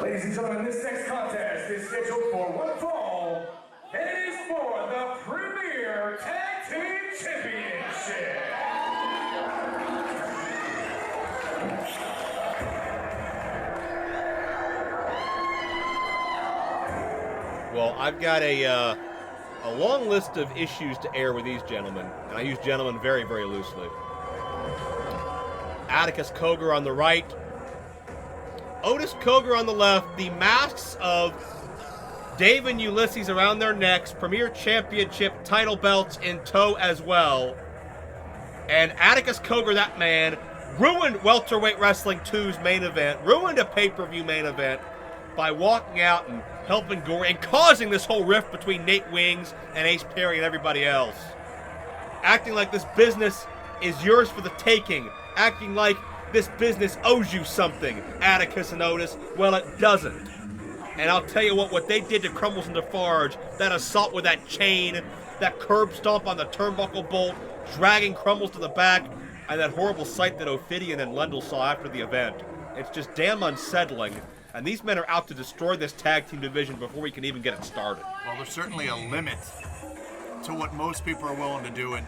Ladies and gentlemen, this next contest is scheduled for one fall. It is for the Premier Tag Team Championship. Well, I've got a long list of issues to air with these gentlemen, and I use gentlemen very, very loosely. Atticus Cogar on the right, Otis Cogar on the left, the masks of Dave and Ulysses around their necks, Premier Championship title belts in tow as well. And Atticus Cogar, that man, ruined Welterweight Wrestling 2's main event, ruined a pay-per-view main event by walking out and helping Gory and causing this whole rift between Nate Wings and Ace Perry and everybody else. Acting like this business is yours for the taking. Acting like this business owes you something, Atticus and Otis. Well, it doesn't. And I'll tell you what they did to Crumbles and DeFarge, that assault with that chain, that curb stomp on the turnbuckle bolt, dragging Crumbles to the back, and that horrible sight that Ophidian and Lendl saw after the event. It's just damn unsettling. And these men are out to destroy this tag team division before we can even get it started. Well, there's certainly a limit to what most people are willing to do, and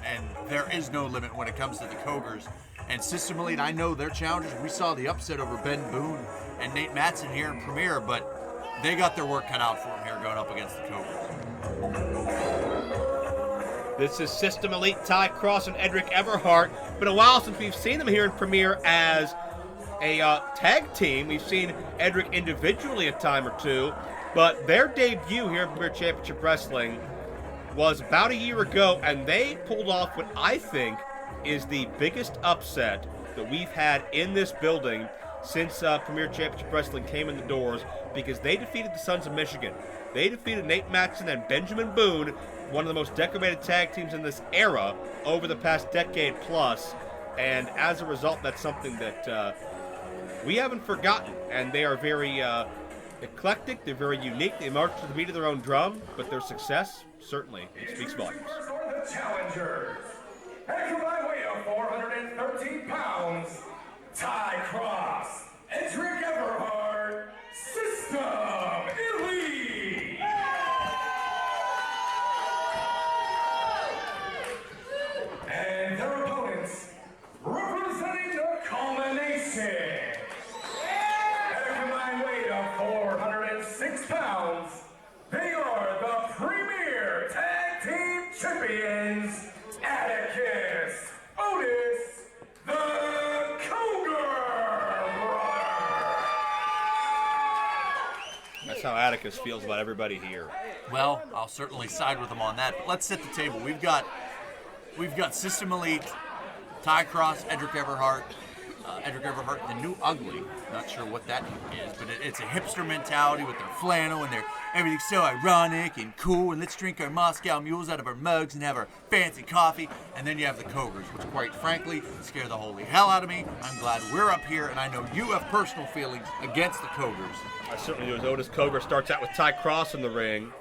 there is no limit when it comes to the Cogars. And System Elite, I know they're challengers. We saw the upset over Ben Boone and Nate Matson here in Premier, but they got their work cut out for them here going up against the Cogars. This is System Elite, Ty Cross and Edric Everhart. Been a while since we've seen them here in Premier as a tag team. We've seen Edric individually a time or two, but their debut here in Premier Championship Wrestling was about a year ago, and they pulled off what I think is the biggest upset that we've had in this building since Premier Championship Wrestling came in the doors, because they defeated the Sons of Michigan. They defeated Nate Matson and Benjamin Boone, one of the most decorated tag teams in this era over the past decade plus, and as a result, that's something that we haven't forgotten, and they are very eclectic, they're very unique, they march to the beat of their own drum, but their success, certainly, it speaks volumes. The challengers, and by weight of 413 pounds, Ty Cross, Edric Everhart, System Elite. And their opponents, representing the culmination, at a combined weight of 406 pounds, they are the Premier Tag Team Champions, Atticus, Otis, the Cogar Brothers. That's how Atticus feels about everybody here. Well, I'll certainly side with them on that. But let's set the table. We've got System Elite, Ty Cross, Edric Everhart. Edric Everhart, the new ugly. Not sure what that is, but it's a hipster mentality with their flannel and everything's so ironic and cool. And let's drink our Moscow mules out of our mugs and have our fancy coffee. And then you have the Cogars, which quite frankly scare the holy hell out of me. I'm glad we're up here, and I know you have personal feelings against the Cogars. I certainly do. As Otis Cogar starts out with Ty Cross in the ring.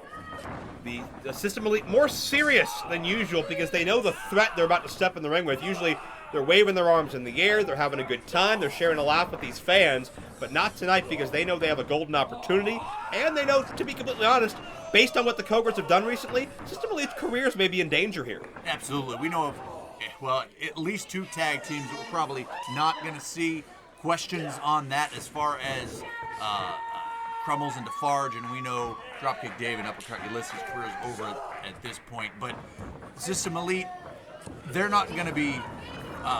The System Elite more serious than usual because they know the threat they're about to step in the ring with. Usually they're waving their arms in the air, they're having a good time, they're sharing a laugh with these fans, but not tonight because they know they have a golden opportunity, and they know, to be completely honest, based on what the Cogars have done recently, System Elite's careers may be in danger here. Absolutely. We know of, well, at least two tag teams that we're probably not going to see. Questions on that as far as Crumbles and DeFarge, and we know Dropkick Dave and Uppercut Ulysses' career is over at this point. But System Elite, they're not going to be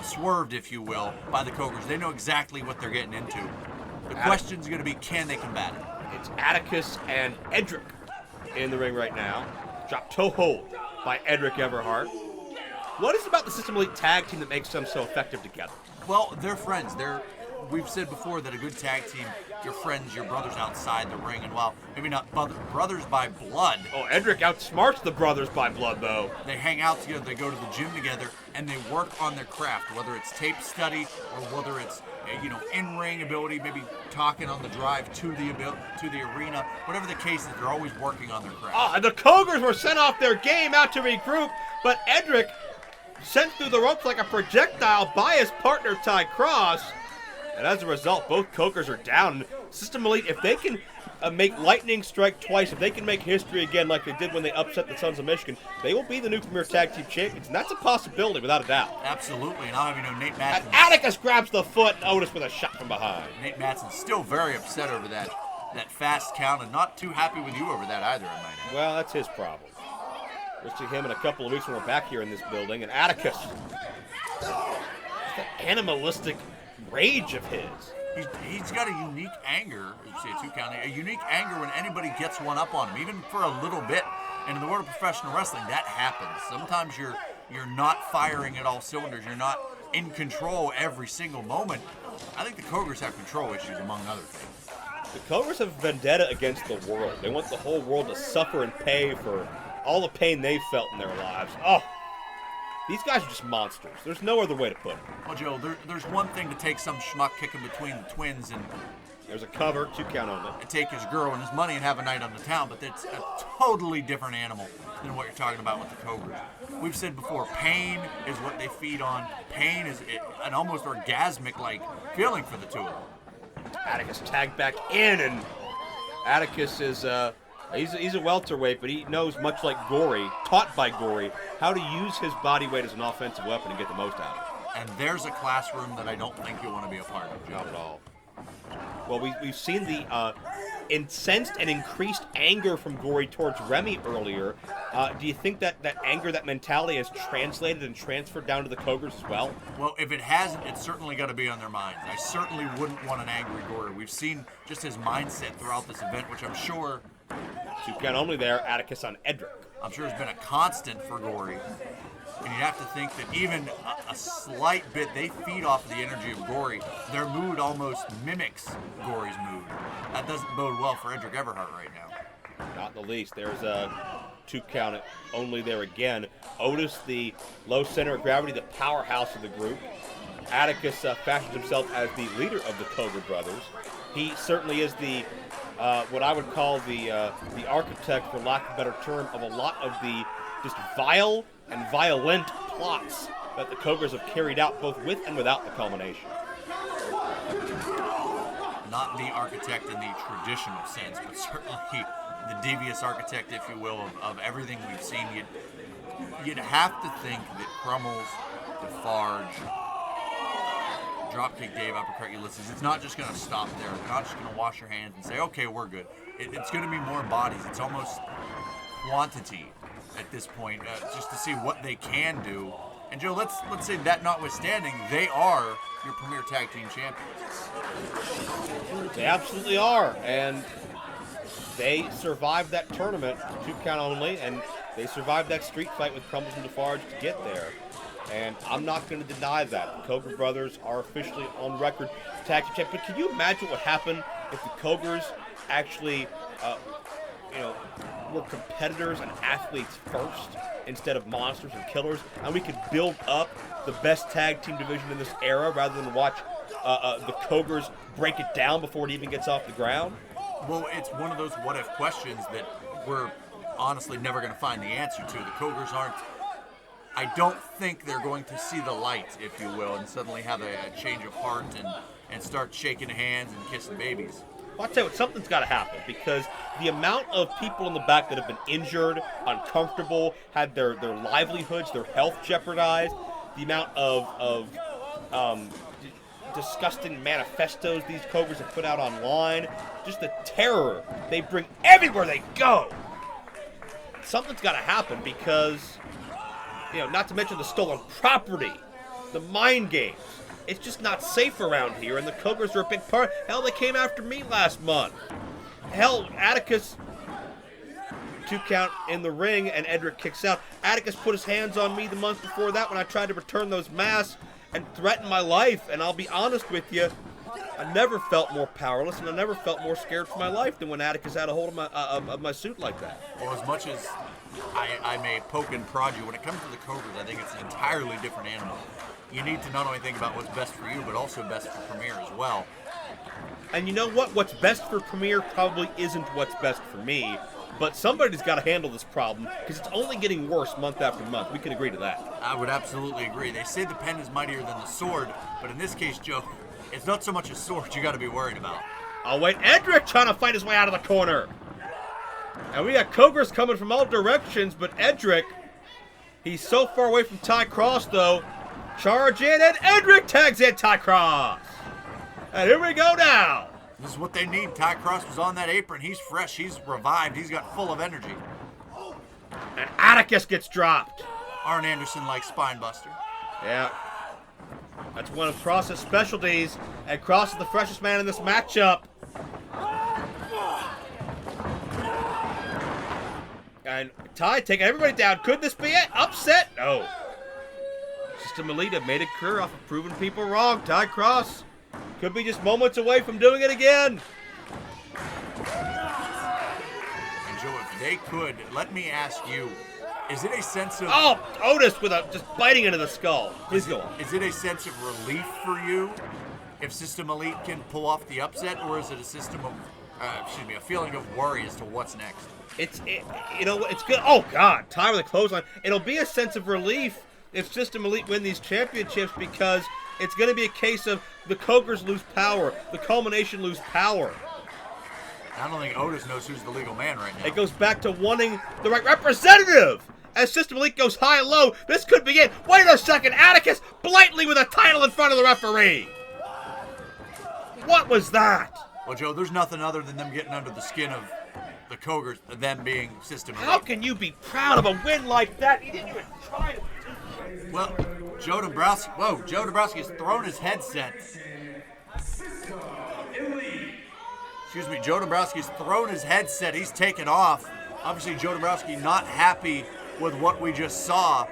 swerved, if you will, by the Cogars. They know exactly what they're getting into. The question's going to be, can they combat it? It's Atticus and Edric in the ring right now. Drop toe hold by Edric Everhart. What is it about the System Elite tag team that makes them so effective together? Well, they're friends. We've said before that a good tag team, your friends, your brothers outside the ring, and while maybe not brothers by blood. Oh, Edric outsmarts the brothers by blood, though. They hang out together, they go to the gym together, and they work on their craft, whether it's tape study or whether it's in-ring ability, maybe talking on the drive to the arena. Whatever the case is, they're always working on their craft. The Cogars were sent off their game out to regroup, but Edric sent through the ropes like a projectile by his partner, Ty Cross. And as a result, both Cogars are down. System Elite, if they can make lightning strike twice, if they can make history again like they did when they upset the Sons of Michigan, they will be the new Premier Tag Team Champions, and that's a possibility without a doubt. Absolutely, and I'll have you know, Nate Matson. Atticus grabs the foot, and Otis with a shot from behind. Nate Matson's still very upset over that fast count, and not too happy with you over that either, I might add. Well, that's his problem. We'll see him in a couple of weeks when we're back here in this building, and Atticus, that animalistic rage of his. He's got a unique anger, say a 2 count, a unique anger when anybody gets one up on him, even for a little bit. And in the world of professional wrestling, that happens. Sometimes you're not firing at all cylinders. You're not in control every single moment. I think the Cogars have control issues, among other things. The Cogars have a vendetta against the world. They want the whole world to suffer and pay for all the pain they've felt in their lives. Oh, these guys are just monsters. There's no other way to put it. Well, Joe, there's one thing to take some schmuck kicking between the twins and there's a cover, 2 count on it. and take his girl and his money and have a night on the town, but that's a totally different animal than what you're talking about with the Cogars. We've said before, pain is what they feed on. Pain is an almost orgasmic-like feeling for the two of them. Atticus tagged back in, and Atticus is he's a welterweight, but he knows, much like Gory, taught by Gory, how to use his body weight as an offensive weapon and get the most out of it. And there's a classroom that I don't think you'll want to be a part of, Joe. Not at all. Well, we've seen the incensed and increased anger from Gory towards Remy earlier. Do you think that anger, that mentality has translated and transferred down to the Cogars as well? Well, if it hasn't, it's certainly got to be on their minds. I certainly wouldn't want an angry Gory. We've seen just his mindset throughout this event, which I'm sure 2 count only there, Atticus on Edric. I'm sure has been a constant for Gory. And you have to think that even a slight bit, they feed off of the energy of Gory. Their mood almost mimics Gory's mood. That doesn't bode well for Edric Everhart right now. Not in the least. There's a 2 count only there again. Otis, the low center of gravity, the powerhouse of the group. Atticus fashions himself as the leader of the Cogar brothers. He certainly is the what I would call the architect, for lack of a better term, of a lot of the just vile and violent plots that the Cogars have carried out both with and without the culmination. Not the architect in the traditional sense, but certainly the devious architect, if you will, of everything we've seen. You'd have to think that Crummels, Defarge, Dropkick Dave, Uppercut Ulysses, it's not just going to stop there. They're not just going to wash your hands and say, okay, we're good. It's going to be more bodies. It's almost quantity at this point, just to see what they can do. And Joe, let's say that notwithstanding, they are your Premier Tag Team Champions. They absolutely are, and they survived that tournament, 2 count only, and they survived that street fight with Crumbles and Defarge to get there. And I'm not going to deny that. The Cogar brothers are officially on record tag team champions. But can you imagine what would happen if the Cogars actually, were competitors and athletes first instead of monsters and killers, and we could build up the best tag team division in this era rather than watch the Cogars break it down before it even gets off the ground? Well, it's one of those what-if questions that we're honestly never going to find the answer to. The Cogars aren't. I don't think they're going to see the light, if you will, and suddenly have a change of heart and start shaking hands and kissing babies. Well, I'll tell you what, something's got to happen, because the amount of people in the back that have been injured, uncomfortable, had their livelihoods, their health jeopardized, the amount of disgusting manifestos these Cobras have put out online, just the terror they bring everywhere they go. Something's got to happen, because, not to mention the stolen property, the mind games. It's just not safe around here, and the Cogars are a big part. Hell, they came after me last month. Hell, Atticus, 2 count in the ring, and Edric kicks out. Atticus put his hands on me the month before that when I tried to return those masks and threaten my life. And I'll be honest with you, I never felt more powerless, and I never felt more scared for my life than when Atticus had a hold of my suit like that. Well, as much as I may poke and prod you, when it comes to the Cogars, I think it's an entirely different animal. You need to not only think about what's best for you, but also best for Premier as well. And you know what? What's best for Premier probably isn't what's best for me, but somebody's got to handle this problem, because it's only getting worse month after month. We can agree to that. I would absolutely agree. They say the pen is mightier than the sword, but in this case, Joe, it's not so much a sword you got to be worried about. Oh, wait. Edric trying to fight his way out of the corner. And we got Cogars coming from all directions, but Edric, he's so far away from Ty Cross, though. Charge in, and Edric tags in Ty Cross. And here we go now. This is what they need. Ty Cross was on that apron. He's fresh. He's revived. He's got full of energy. And Atticus gets dropped. Arn Anderson like spine buster. Yeah. That's one of Cross's specialties. And Cross is the freshest man in this matchup. And Ty taking everybody down. Could this be it? Upset? No. System Elite have made a career off of proving people wrong. Ty Cross could be just moments away from doing it again. And Joe, if they could, let me ask you, is it a sense of... Oh, Otis with just biting into the skull. Please go on. Is it a sense of relief for you if System Elite can pull off the upset, or is it a system of, a feeling of worry as to what's next? It's good. Oh, God. Ty with a clothesline. It'll be a sense of relief if System Elite win these championships, because it's going to be a case of the Cogars lose power, the culmination lose power. I don't think Otis knows who's the legal man right now. It goes back to wanting the right representative. As System Elite goes high and low, this could be it. Wait a second, Atticus blatantly with a title in front of the referee. What was that? Well, Joe, there's nothing other than them getting under the skin of the Cogars, them being System Elite. How can you be proud of a win like that? He didn't even try to. Well, Joe Dombrowski's thrown his headset. Excuse me, Joe Dombrowski's thrown his headset. He's taken off. Obviously, Joe Dombrowski not happy with what we just saw.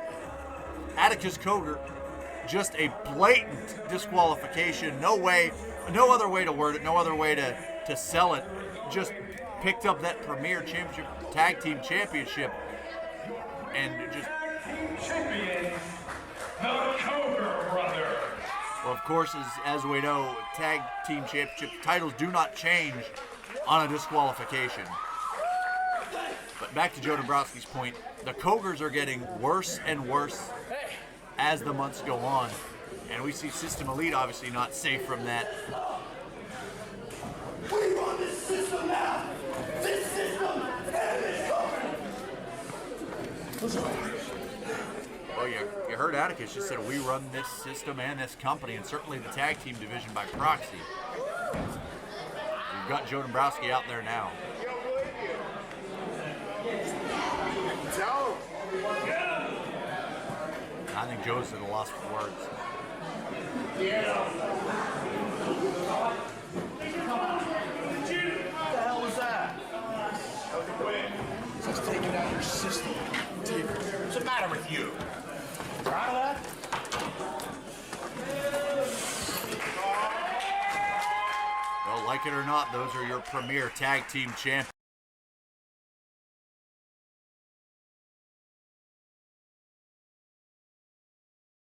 Atticus Cogar, just a blatant disqualification. No other way to word it, no other way to sell it. Just picked up that Premier Championship, Tag Team Championship, and just... Champion, the Cogar Brothers. Well, of course, as we know, Tag Team Championship titles do not change on a disqualification. But back to Joe Dombrowski's point, the Cogars are getting worse and worse as the months go on. And we see System Elite obviously not safe from that. We run this system now. This system and this company. Well, you heard Atticus just said we run this system and this company, and certainly the tag team division by proxy. We've got Joe Dombrowski out there now. I think Joe's at a loss for words. What the hell was that? Just taking out your system. What's the matter with you? Proud of that? Well, like it or not, those are your premier tag team champions.